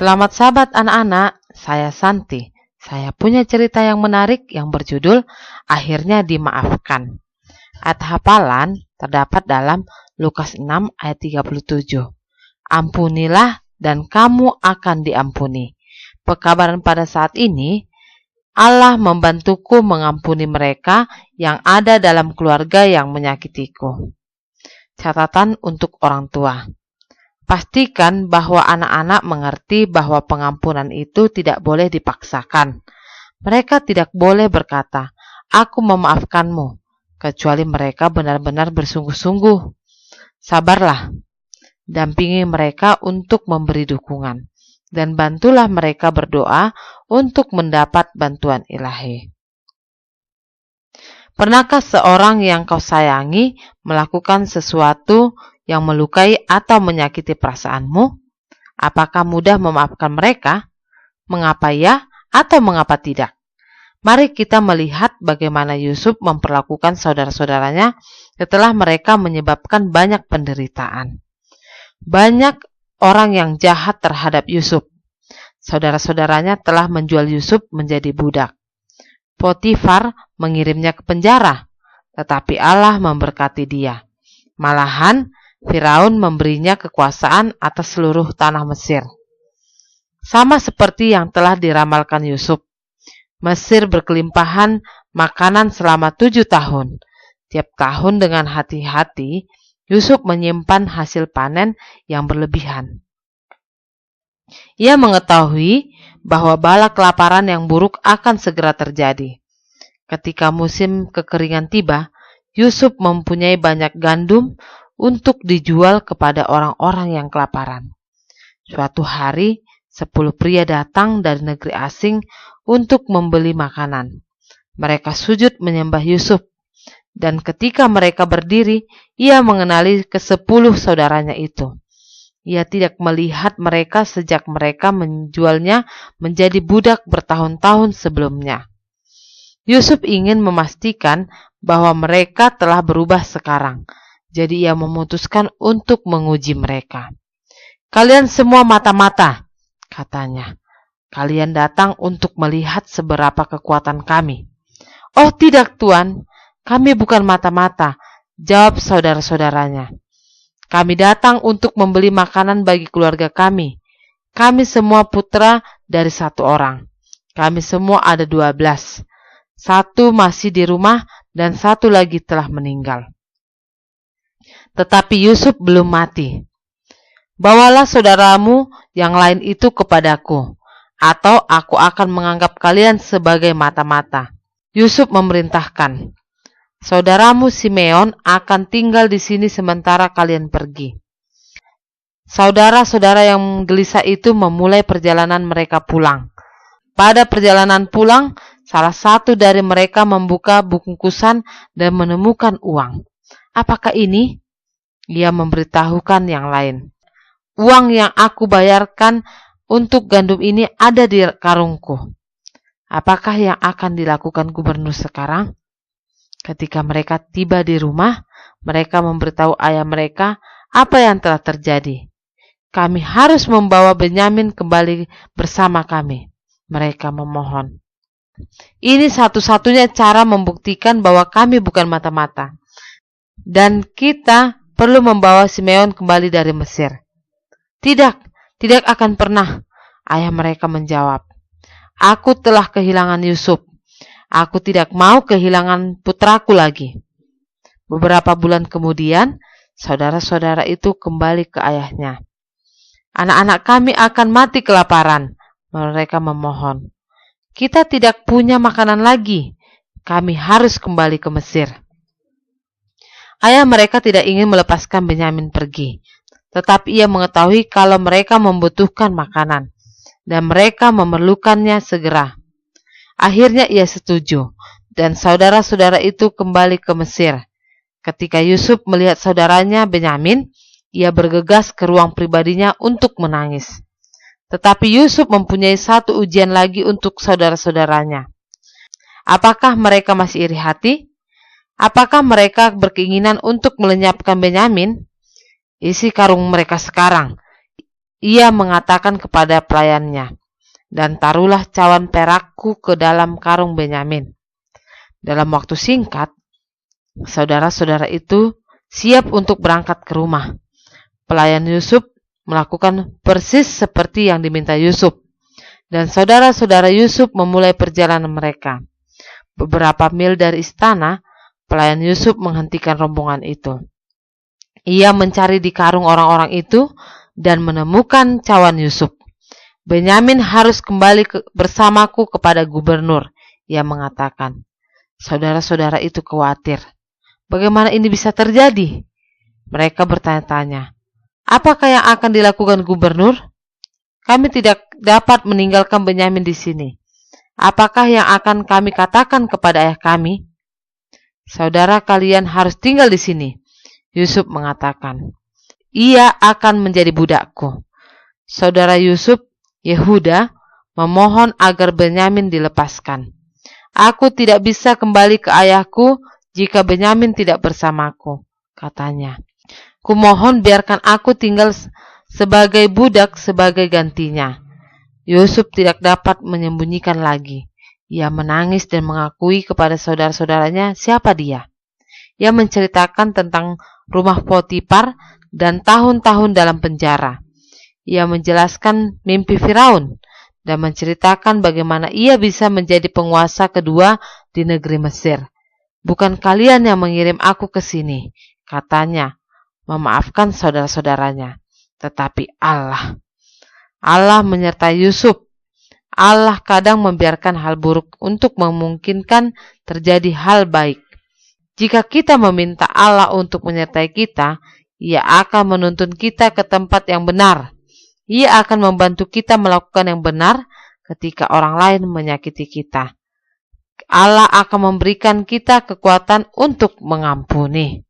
Selamat sahabat anak-anak, saya Santi. Saya punya cerita yang menarik yang berjudul Akhirnya Dimaafkan. Ayat hafalan terdapat dalam Lukas 6 ayat 37. Ampunilah dan kamu akan diampuni. Pekabaran pada saat ini, Allah membantuku mengampuni mereka yang ada dalam keluarga yang menyakitiku. Catatan untuk orang tua. Pastikan bahwa anak-anak mengerti bahwa pengampunan itu tidak boleh dipaksakan. Mereka tidak boleh berkata, "Aku memaafkanmu," kecuali mereka benar-benar bersungguh-sungguh. Sabarlah, dampingi mereka untuk memberi dukungan, dan bantulah mereka berdoa untuk mendapat bantuan ilahi. Pernahkah seorang yang kau sayangi melakukan sesuatu yang melukai atau menyakiti perasaanmu? Apakah mudah memaafkan mereka? Mengapa ya atau mengapa tidak? Mari kita melihat bagaimana Yusuf memperlakukan saudara-saudaranya setelah mereka menyebabkan banyak penderitaan. Banyak orang yang jahat terhadap Yusuf. Saudara-saudaranya telah menjual Yusuf menjadi budak. Potifar mengirimnya ke penjara, tetapi Allah memberkati dia. Malahan, Firaun memberinya kekuasaan atas seluruh tanah Mesir. Sama seperti yang telah diramalkan Yusuf, Mesir berkelimpahan makanan selama 7 tahun. Tiap tahun dengan hati-hati, Yusuf menyimpan hasil panen yang berlebihan. Ia mengetahui bahwa bala kelaparan yang buruk akan segera terjadi. Ketika musim kekeringan tiba, Yusuf mempunyai banyak gandum untuk dijual kepada orang-orang yang kelaparan. Suatu hari, 10 pria datang dari negeri asing untuk membeli makanan. Mereka sujud menyembah Yusuf, dan ketika mereka berdiri, ia mengenali ke-10 saudaranya itu. Ia tidak melihat mereka sejak mereka menjualnya menjadi budak bertahun-tahun sebelumnya. Yusuf ingin memastikan bahwa mereka telah berubah sekarang. Jadi ia memutuskan untuk menguji mereka. "Kalian semua mata-mata," katanya. "Kalian datang untuk melihat seberapa kekuatan kami." "Oh tidak, Tuan, kami bukan mata-mata," jawab saudara-saudaranya. "Kami datang untuk membeli makanan bagi keluarga kami. Kami semua putra dari 1 orang. Kami semua ada 12. 1 masih di rumah dan 1 lagi telah meninggal. Tetapi Yusuf belum mati. Bawalah saudaramu yang lain itu kepadaku, atau aku akan menganggap kalian sebagai mata-mata." Yusuf memerintahkan, "Saudaramu Simeon akan tinggal di sini sementara kalian pergi." Saudara-saudara yang gelisah itu memulai perjalanan mereka pulang. Pada perjalanan pulang, salah satu dari mereka membuka bungkusan dan menemukan uang. "Apakah ini?" Ia memberitahukan yang lain. "Uang yang aku bayarkan untuk gandum ini ada di karungku." Apakah yang akan dilakukan gubernur sekarang? Ketika mereka tiba di rumah, mereka memberitahu ayah mereka apa yang telah terjadi. "Kami harus membawa Benyamin kembali bersama kami," mereka memohon. "Ini satu-satunya cara membuktikan bahwa kami bukan mata-mata. Dan kita perlu membawa Simeon kembali dari Mesir." "Tidak, tidak akan pernah," ayah mereka menjawab. "Aku telah kehilangan Yusuf. Aku tidak mau kehilangan putraku lagi." Beberapa bulan kemudian, saudara-saudara itu kembali ke ayahnya. "Anak-anak kami akan mati kelaparan," mereka memohon. "Kita tidak punya makanan lagi. Kami harus kembali ke Mesir." Ayah mereka tidak ingin melepaskan Benyamin pergi, tetapi ia mengetahui kalau mereka membutuhkan makanan, dan mereka memerlukannya segera. Akhirnya ia setuju, dan saudara-saudara itu kembali ke Mesir. Ketika Yusuf melihat saudaranya Benyamin, ia bergegas ke ruang pribadinya untuk menangis. Tetapi Yusuf mempunyai 1 ujian lagi untuk saudara-saudaranya. Apakah mereka masih iri hati? Apakah mereka berkeinginan untuk melenyapkan Benyamin? Isi karung mereka sekarang. ia mengatakan kepada pelayannya, "Dan taruhlah cawan perakku ke dalam karung Benyamin." Dalam waktu singkat, saudara-saudara itu siap untuk berangkat ke rumah. Pelayan Yusuf melakukan persis seperti yang diminta Yusuf, dan saudara-saudara Yusuf memulai perjalanan mereka. Beberapa mil dari istana, pelayan Yusuf menghentikan rombongan itu. Ia mencari di karung orang-orang itu dan menemukan cawan Yusuf. "Benyamin harus kembali bersamaku kepada gubernur," ia mengatakan. Saudara-saudara itu khawatir. Bagaimana ini bisa terjadi? Mereka bertanya-tanya, "Apakah yang akan dilakukan gubernur? Kami tidak dapat meninggalkan Benyamin di sini. Apakah yang akan kami katakan kepada ayah kami?" "Saudara kalian harus tinggal di sini," Yusuf mengatakan. "Ia akan menjadi budakku." Saudara Yusuf, Yehuda, memohon agar Benyamin dilepaskan. "Aku tidak bisa kembali ke ayahku jika Benyamin tidak bersamaku," katanya. "Kumohon biarkan aku tinggal sebagai budak sebagai gantinya." Yusuf tidak dapat menyembunyikan lagi. Ia menangis dan mengakui kepada saudara-saudaranya siapa dia. Ia menceritakan tentang rumah Potifar dan tahun-tahun dalam penjara. Ia menjelaskan mimpi Firaun dan menceritakan bagaimana ia bisa menjadi penguasa kedua di negeri Mesir. "Bukan kalian yang mengirim aku ke sini," katanya, memaafkan saudara-saudaranya, "tetapi Allah." Allah menyertai Yusuf. Allah kadang membiarkan hal buruk untuk memungkinkan terjadi hal baik. Jika kita meminta Allah untuk menyertai kita, Ia akan menuntun kita ke tempat yang benar. Ia akan membantu kita melakukan yang benar ketika orang lain menyakiti kita. Allah akan memberikan kita kekuatan untuk mengampuni.